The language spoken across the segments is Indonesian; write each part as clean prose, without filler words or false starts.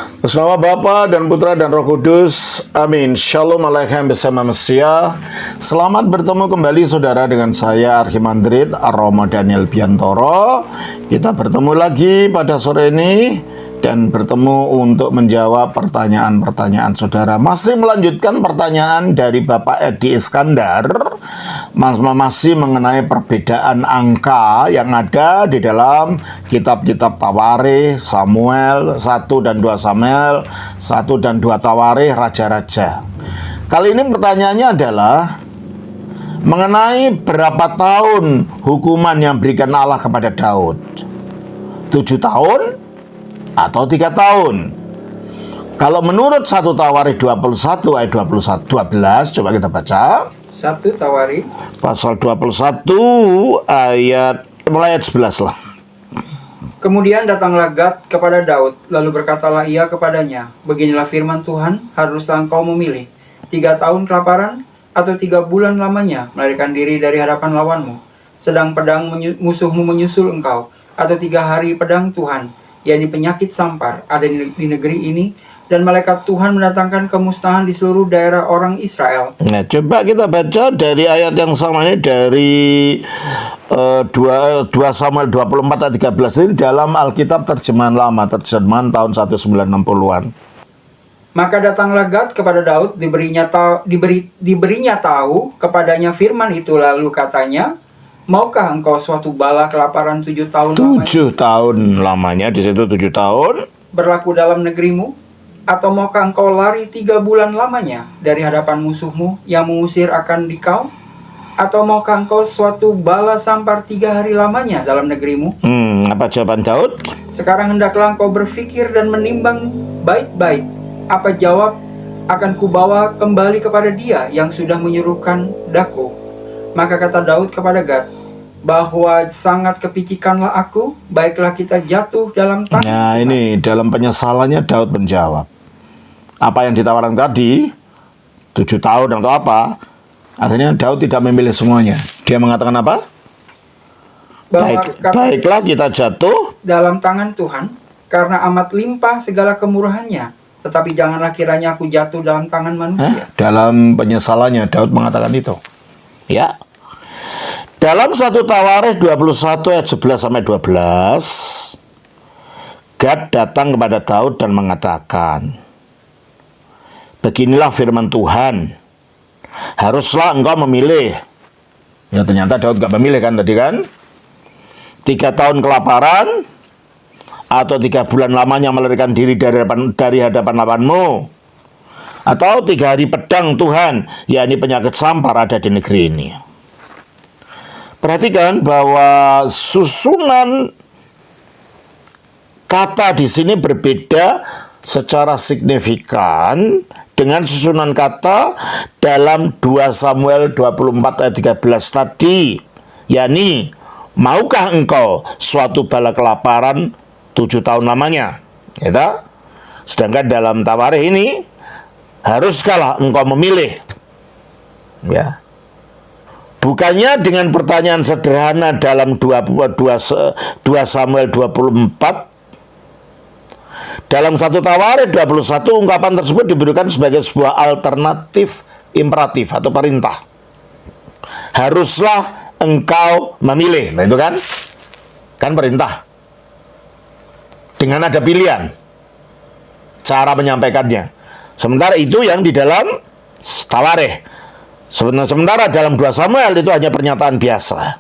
Atas nama Bapa dan Putra dan Roh Kudus, amin. Shalom Aleichem bersama Mesia. Selamat bertemu kembali saudara dengan saya Archimandrit Romo Daniel Biantoro. Kita bertemu lagi pada sore ini dan bertemu untuk menjawab pertanyaan-pertanyaan saudara. Masih melanjutkan pertanyaan dari Bapak Edi Iskandar, masih mengenai perbedaan angka yang ada di dalam kitab-kitab Tawarikh, Samuel 1 dan 2 Samuel, 1 dan 2 Tawarikh, Raja-Raja. Kali ini pertanyaannya adalah mengenai berapa tahun hukuman yang berikan Allah kepada Daud. 7 tahun atau 3 tahun? Kalau menurut 1 Tawarikh 21 ayat 12, coba kita baca. 1 Tawarikh Pasal 21 ayat mulai ayat 11 lah. Kemudian datanglah Gad kepada Daud, lalu berkatalah ia kepadanya, beginilah firman Tuhan, haruslah engkau memilih 3 tahun kelaparan atau 3 bulan lamanya melarikan diri dari hadapan lawanmu, sedang pedang musuhmu menyusul engkau, atau 3 hari pedang Tuhan, yakni penyakit sampar ada di negeri ini, dan malaikat Tuhan mendatangkan kemusnahan di seluruh daerah orang Israel. Nah, coba kita baca dari ayat yang sama ini dari 2 Samuel 24 ayat 13 ini dalam Alkitab terjemahan lama, terjemahan tahun 1960-an. Maka datanglah Gad kepada Daud, diberinya tahu kepadanya firman itu, lalu katanya, maukah engkau suatu bala kelaparan 7 tahun 7 tahun lamanya, di situ 7 tahun berlaku dalam negerimu? Atau maukah engkau lari 3 bulan lamanya dari hadapan musuhmu yang mengusir akan dikau? Atau maukah engkau suatu bala sampar 3 hari lamanya dalam negerimu? Apa jawaban Daud? Sekarang hendaklah engkau berfikir dan menimbang baik-baik. Apa jawab akan kubawa kembali kepada dia yang sudah menyuruhkan daku? Maka kata Daud kepada Gad, bahwa sangat kepicikanlah aku, baiklah kita jatuh dalam tangan. Nah, ini dalam penyesalannya Daud menjawab. Apa yang ditawarkan tadi, 7 tahun atau apa, akhirnya Daud tidak memilih semuanya. Dia mengatakan apa? Baiklah kita jatuh dalam tangan Tuhan, karena amat limpah segala kemurahannya. Tetapi janganlah kiranya aku jatuh dalam tangan manusia. Dalam penyesalannya Daud mengatakan itu. Ya. Dalam 1 Tawarikh 21 ayat 11 sampai 12, Gad datang kepada Daud dan mengatakan, beginilah firman Tuhan, haruslah engkau memilih. Ya, ternyata Daud gak memilih kan tadi kan? 3 tahun kelaparan atau 3 bulan lamanya melarikan diri dari hadapan lawanmu, atau 3 hari pedang Tuhan, yakni penyakit sampar ada di negeri ini. Perhatikan bahwa susunan kata di sini berbeda secara signifikan dengan susunan kata dalam 2 Samuel 24 ayat 13 tadi, yakni maukah engkau suatu bala kelaparan 7 tahun lamanya, gitu? Sedangkan dalam Tawarikh ini, haruskah engkau memilih, ya. Bukannya dengan pertanyaan sederhana dalam 2 Samuel 24, dalam 1 Tawarikh 21, ungkapan tersebut diberikan sebagai sebuah alternatif imperatif atau perintah. Haruslah engkau memilih. Nah itu kan perintah. Dengan ada pilihan cara menyampaikannya. Sementara itu yang di dalam Tawarikh. Sementara dalam 2 Samuel itu hanya pernyataan biasa.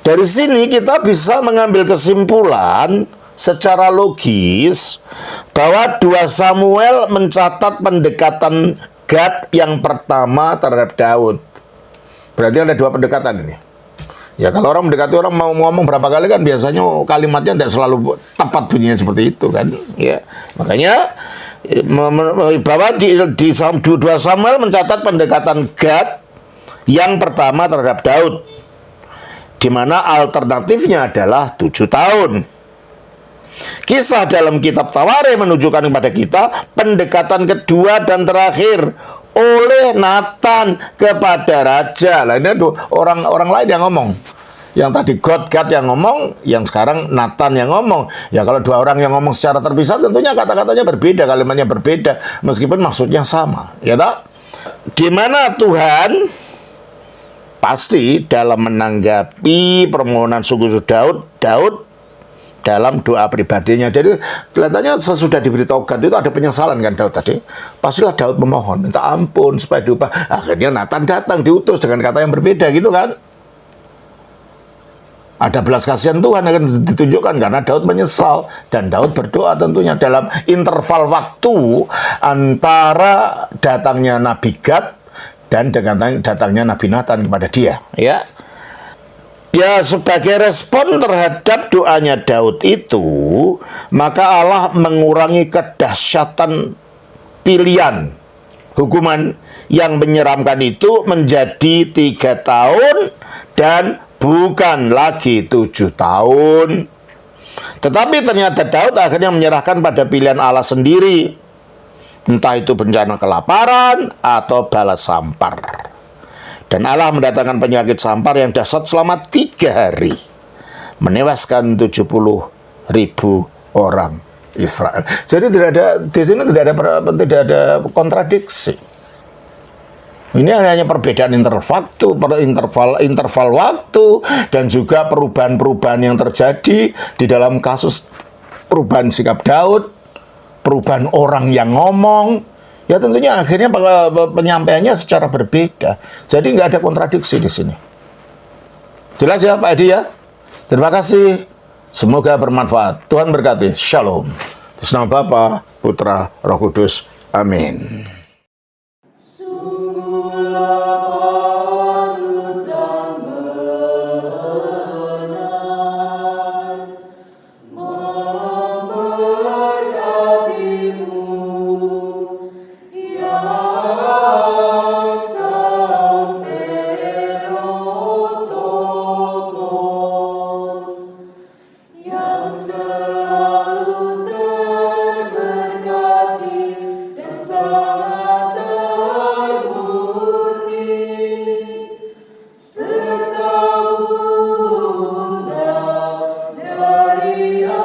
Dari sini kita bisa mengambil kesimpulan secara logis bahwa 2 Samuel mencatat pendekatan Gad yang pertama terhadap Daud. Berarti ada 2 pendekatan ini. Ya kalau orang mendekati orang mau ngomong berapa kali kan biasanya kalimatnya tidak selalu tepat bunyinya seperti itu kan. Ya, makanya bahwa di 2 Samuel mencatat pendekatan Gad yang pertama terhadap Daud, di mana alternatifnya adalah 7 tahun. Kisah dalam kitab Tawarikh menunjukkan kepada kita pendekatan kedua dan terakhir oleh Nathan kepada raja. Lah ini orang lain yang ngomong. Yang tadi God yang ngomong, yang sekarang Nathan yang ngomong. Ya kalau dua orang yang ngomong secara terpisah, tentunya kata-katanya berbeda, kalimatnya berbeda, meskipun maksudnya sama. Ya tak? Di mana Tuhan pasti dalam menanggapi permohonan sungguh Daud dalam doa pribadinya. Jadi kelihatannya sesudah diberi taubat itu ada penyesalan kan Daud tadi. Pastilah Daud memohon, minta ampun supaya diubah. Akhirnya Nathan datang diutus dengan kata yang berbeda gitu kan. Ada belas kasihan Tuhan akan ditunjukkan karena Daud menyesal. Dan Daud berdoa tentunya dalam interval waktu antara datangnya Nabi Gad dan dengan datangnya Nabi Nathan kepada dia. Ya, sebagai respon terhadap doanya Daud itu, maka Allah mengurangi kedahsyatan pilihan hukuman yang menyeramkan itu menjadi 3 tahun dan bukan lagi 7 tahun. Tetapi ternyata Daud akhirnya menyerahkan pada pilihan Allah sendiri. Entah itu bencana kelaparan atau balas sampar. Dan Allah mendatangkan penyakit sampar yang dahsyat selama 3 hari. Menewaskan 70.000 orang Israel. Jadi di sini tidak ada kontradiksi. Ini hanya perbedaan interval waktu dan juga perubahan-perubahan yang terjadi di dalam kasus perubahan sikap Daud, perubahan orang yang ngomong. Ya tentunya akhirnya penyampaiannya secara berbeda. Jadi nggak ada kontradiksi di sini. Jelas ya Pak Edi ya? Terima kasih. Semoga bermanfaat. Tuhan berkati. Shalom. Atas nama Bapa, Putra, Roh Kudus. Amin. Maria.